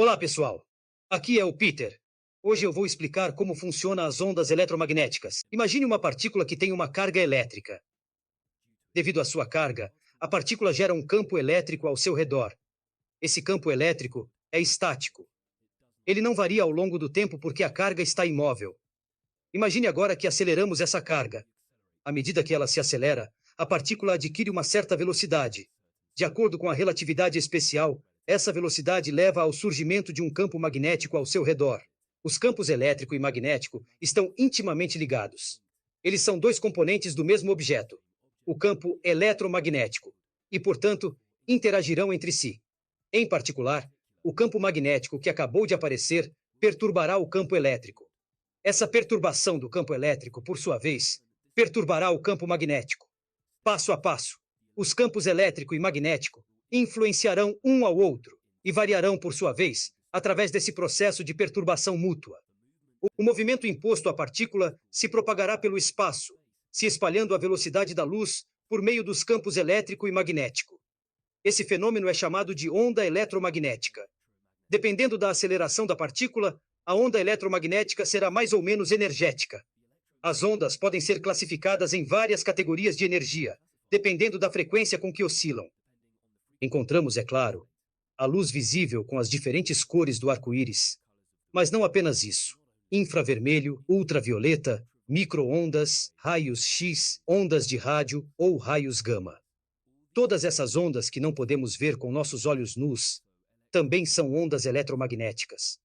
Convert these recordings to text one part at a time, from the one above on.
Olá, pessoal. Aqui é o Peter. Hoje eu vou explicar como funcionam as ondas eletromagnéticas. Imagine uma partícula que tem uma carga elétrica. Devido à sua carga, a partícula gera um campo elétrico ao seu redor. Esse campo elétrico é estático. Ele não varia ao longo do tempo porque a carga está imóvel. Imagine agora que aceleramos essa carga. À medida que ela se acelera, a partícula adquire uma certa velocidade. De acordo com a relatividade especial, essa velocidade leva ao surgimento de um campo magnético ao seu redor. Os campos elétrico e magnético estão intimamente ligados. Eles são dois componentes do mesmo objeto, o campo eletromagnético, e, portanto, interagirão entre si. Em particular, o campo magnético que acabou de aparecer perturbará o campo elétrico. Essa perturbação do campo elétrico, por sua vez, perturbará o campo magnético. Passo a passo, os campos elétrico e magnético influenciarão um ao outro e variarão, por sua vez, através desse processo de perturbação mútua. O movimento imposto à partícula se propagará pelo espaço, se espalhando à velocidade da luz por meio dos campos elétrico e magnético. Esse fenômeno é chamado de onda eletromagnética. Dependendo da aceleração da partícula, a onda eletromagnética será mais ou menos energética. As ondas podem ser classificadas em várias categorias de energia, dependendo da frequência com que oscilam. Encontramos, é claro, a luz visível com as diferentes cores do arco-íris. Mas não apenas isso. Infravermelho, ultravioleta, micro-ondas, raios X, ondas de rádio ou raios gama. Todas essas ondas que não podemos ver com nossos olhos nus também são ondas eletromagnéticas.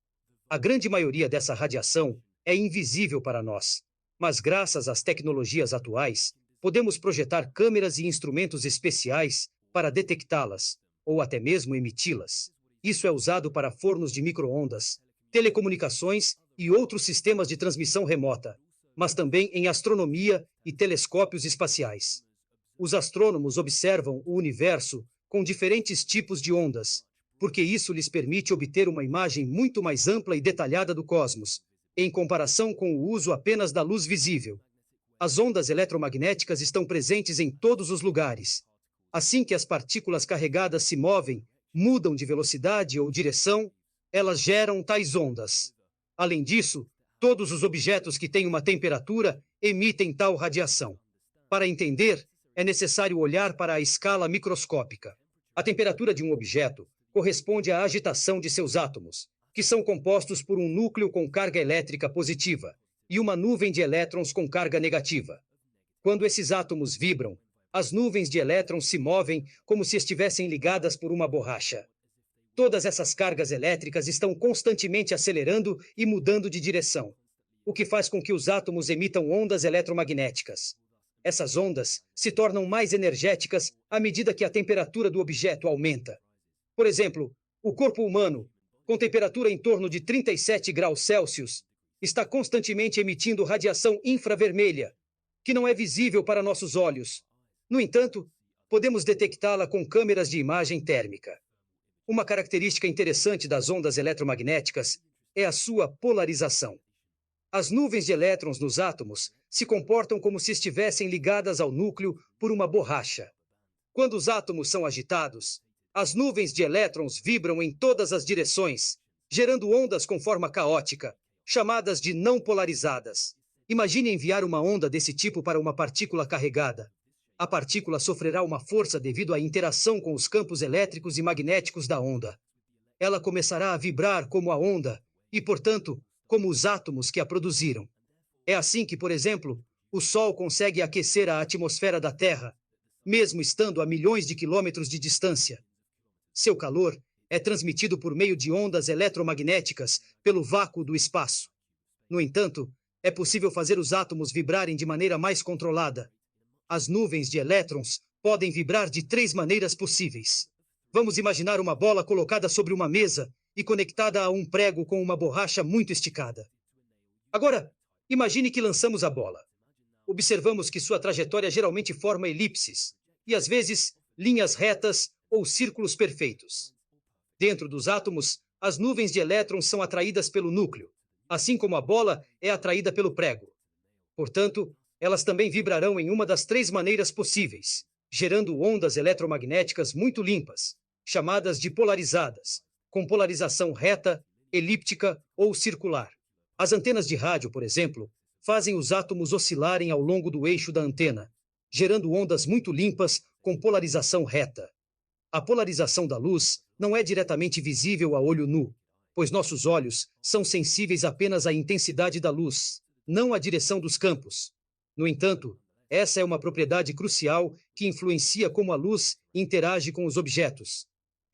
A grande maioria dessa radiação é invisível para nós, mas graças às tecnologias atuais, podemos projetar câmeras e instrumentos especiais para detectá-las, ou até mesmo emiti-las. Isso é usado para fornos de micro-ondas, telecomunicações e outros sistemas de transmissão remota, mas também em astronomia e telescópios espaciais. Os astrônomos observam o universo com diferentes tipos de ondas, porque isso lhes permite obter uma imagem muito mais ampla e detalhada do cosmos, em comparação com o uso apenas da luz visível. As ondas eletromagnéticas estão presentes em todos os lugares. Assim que as partículas carregadas se movem, mudam de velocidade ou direção, elas geram tais ondas. Além disso, todos os objetos que têm uma temperatura emitem tal radiação. Para entender, é necessário olhar para a escala microscópica. A temperatura de um objeto corresponde à agitação de seus átomos, que são compostos por um núcleo com carga elétrica positiva e uma nuvem de elétrons com carga negativa. Quando esses átomos vibram, as nuvens de elétrons se movem como se estivessem ligadas por uma borracha. Todas essas cargas elétricas estão constantemente acelerando e mudando de direção, o que faz com que os átomos emitam ondas eletromagnéticas. Essas ondas se tornam mais energéticas à medida que a temperatura do objeto aumenta. Por exemplo, o corpo humano, com temperatura em torno de 37 graus Celsius, está constantemente emitindo radiação infravermelha, que não é visível para nossos olhos. No entanto, podemos detectá-la com câmeras de imagem térmica. Uma característica interessante das ondas eletromagnéticas é a sua polarização. As nuvens de elétrons nos átomos se comportam como se estivessem ligadas ao núcleo por uma borracha. Quando os átomos são agitados, as nuvens de elétrons vibram em todas as direções, gerando ondas com forma caótica, chamadas de não polarizadas. Imagine enviar uma onda desse tipo para uma partícula carregada. A partícula sofrerá uma força devido à interação com os campos elétricos e magnéticos da onda. Ela começará a vibrar como a onda e, portanto, como os átomos que a produziram. É assim que, por exemplo, o Sol consegue aquecer a atmosfera da Terra, mesmo estando a milhões de quilômetros de distância. Seu calor é transmitido por meio de ondas eletromagnéticas pelo vácuo do espaço. No entanto, é possível fazer os átomos vibrarem de maneira mais controlada. As nuvens de elétrons podem vibrar de 3 maneiras possíveis. Vamos imaginar uma bola colocada sobre uma mesa e conectada a um prego com uma borracha muito esticada. Agora, imagine que lançamos a bola. Observamos que sua trajetória geralmente forma elipses, e às vezes linhas retas ou círculos perfeitos. Dentro dos átomos, as nuvens de elétrons são atraídas pelo núcleo, assim como a bola é atraída pelo prego. Portanto, elas também vibrarão em uma das 3 maneiras possíveis, gerando ondas eletromagnéticas muito limpas, chamadas de polarizadas, com polarização reta, elíptica ou circular. As antenas de rádio, por exemplo, fazem os átomos oscilarem ao longo do eixo da antena, gerando ondas muito limpas com polarização reta. A polarização da luz não é diretamente visível a olho nu, pois nossos olhos são sensíveis apenas à intensidade da luz, não à direção dos campos. No entanto, essa é uma propriedade crucial que influencia como a luz interage com os objetos.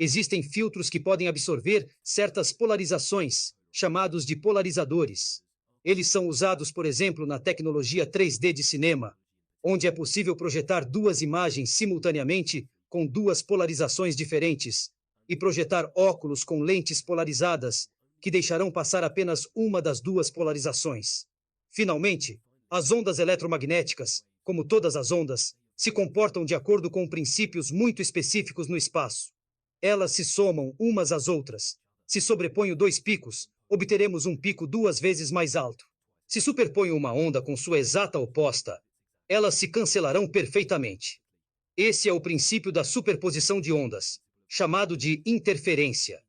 Existem filtros que podem absorver certas polarizações, chamados de polarizadores. Eles são usados, por exemplo, na tecnologia 3D de cinema, onde é possível projetar duas imagens simultaneamente com duas polarizações diferentes, e projetar óculos com lentes polarizadas, que deixarão passar apenas uma das duas polarizações. Finalmente, as ondas eletromagnéticas, como todas as ondas, se comportam de acordo com princípios muito específicos no espaço. Elas se somam umas às outras. Se sobreponho dois picos, obteremos um pico duas vezes mais alto. Se superponho uma onda com sua exata oposta, elas se cancelarão perfeitamente. Esse é o princípio da superposição de ondas, chamado de interferência.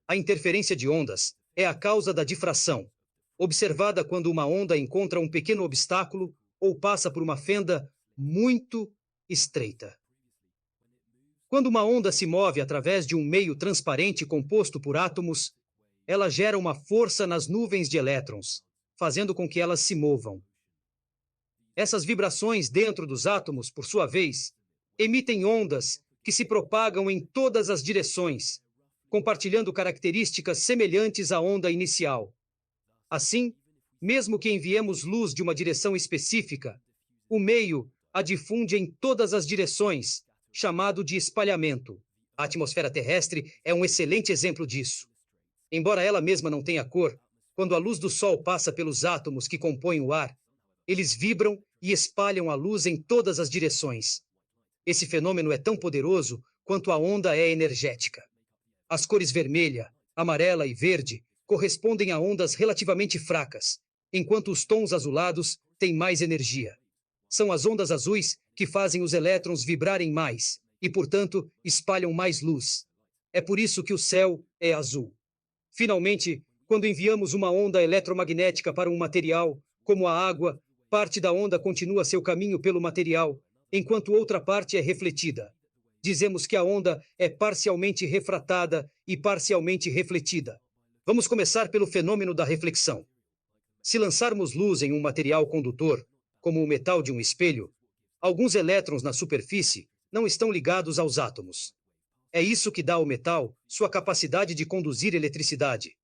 A interferência de ondas é a causa da difração, observada quando uma onda encontra um pequeno obstáculo ou passa por uma fenda muito estreita. Quando uma onda se move através de um meio transparente composto por átomos, ela gera uma força nas nuvens de elétrons, fazendo com que elas se movam. Essas vibrações dentro dos átomos, por sua vez, emitem ondas que se propagam em todas as direções, compartilhando características semelhantes à onda inicial. Assim, mesmo que enviemos luz de uma direção específica, o meio a difunde em todas as direções, chamado de espalhamento. A atmosfera terrestre é um excelente exemplo disso. Embora ela mesma não tenha cor, quando a luz do Sol passa pelos átomos que compõem o ar, eles vibram e espalham a luz em todas as direções. Esse fenômeno é tão poderoso quanto a onda é energética. As cores vermelha, amarela e verde correspondem a ondas relativamente fracas, enquanto os tons azulados têm mais energia. São as ondas azuis que fazem os elétrons vibrarem mais e, portanto, espalham mais luz. É por isso que o céu é azul. Finalmente, quando enviamos uma onda eletromagnética para um material, como a água, parte da onda continua seu caminho pelo material, enquanto outra parte é refletida. Dizemos que a onda é parcialmente refratada e parcialmente refletida. Vamos começar pelo fenômeno da reflexão. Se lançarmos luz em um material condutor, como o metal de um espelho, alguns elétrons na superfície não estão ligados aos átomos. É isso que dá ao metal sua capacidade de conduzir eletricidade.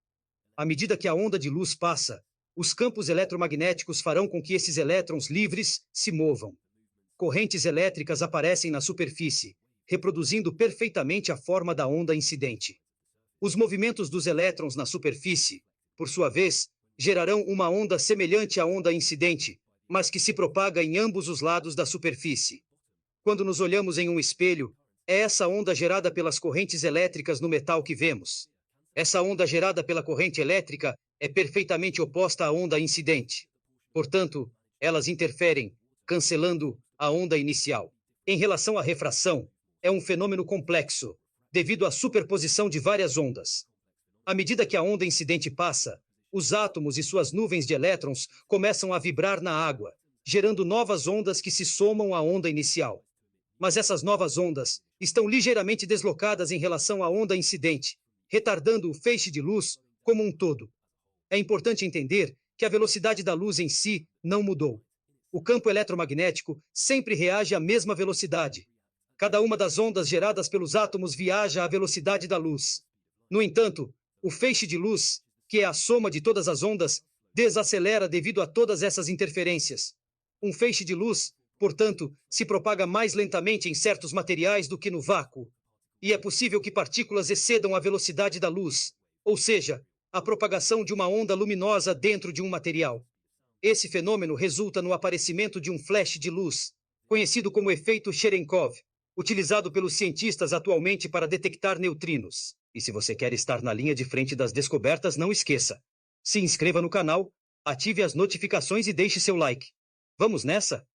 À medida que a onda de luz passa, os campos eletromagnéticos farão com que esses elétrons livres se movam. Correntes elétricas aparecem na superfície, reproduzindo perfeitamente a forma da onda incidente. Os movimentos dos elétrons na superfície, por sua vez, gerarão uma onda semelhante à onda incidente, mas que se propaga em ambos os lados da superfície. Quando nos olhamos em um espelho, é essa onda gerada pelas correntes elétricas no metal que vemos. Essa onda gerada pela corrente elétrica é perfeitamente oposta à onda incidente. Portanto, elas interferem, cancelando a onda inicial. Em relação à refração, é um fenômeno complexo, devido à superposição de várias ondas. À medida que a onda incidente passa, os átomos e suas nuvens de elétrons começam a vibrar na água, gerando novas ondas que se somam à onda inicial. Mas essas novas ondas estão ligeiramente deslocadas em relação à onda incidente, retardando o feixe de luz como um todo. É importante entender que a velocidade da luz em si não mudou. O campo eletromagnético sempre reage à mesma velocidade. Cada uma das ondas geradas pelos átomos viaja à velocidade da luz. No entanto, o feixe de luz, que é a soma de todas as ondas, desacelera devido a todas essas interferências. Um feixe de luz, portanto, se propaga mais lentamente em certos materiais do que no vácuo. E é possível que partículas excedam a velocidade da luz, ou seja, a propagação de uma onda luminosa dentro de um material. Esse fenômeno resulta no aparecimento de um flash de luz, conhecido como efeito Cherenkov, utilizado pelos cientistas atualmente para detectar neutrinos. E se você quer estar na linha de frente das descobertas, não esqueça. Se inscreva no canal, ative as notificações e deixe seu like. Vamos nessa?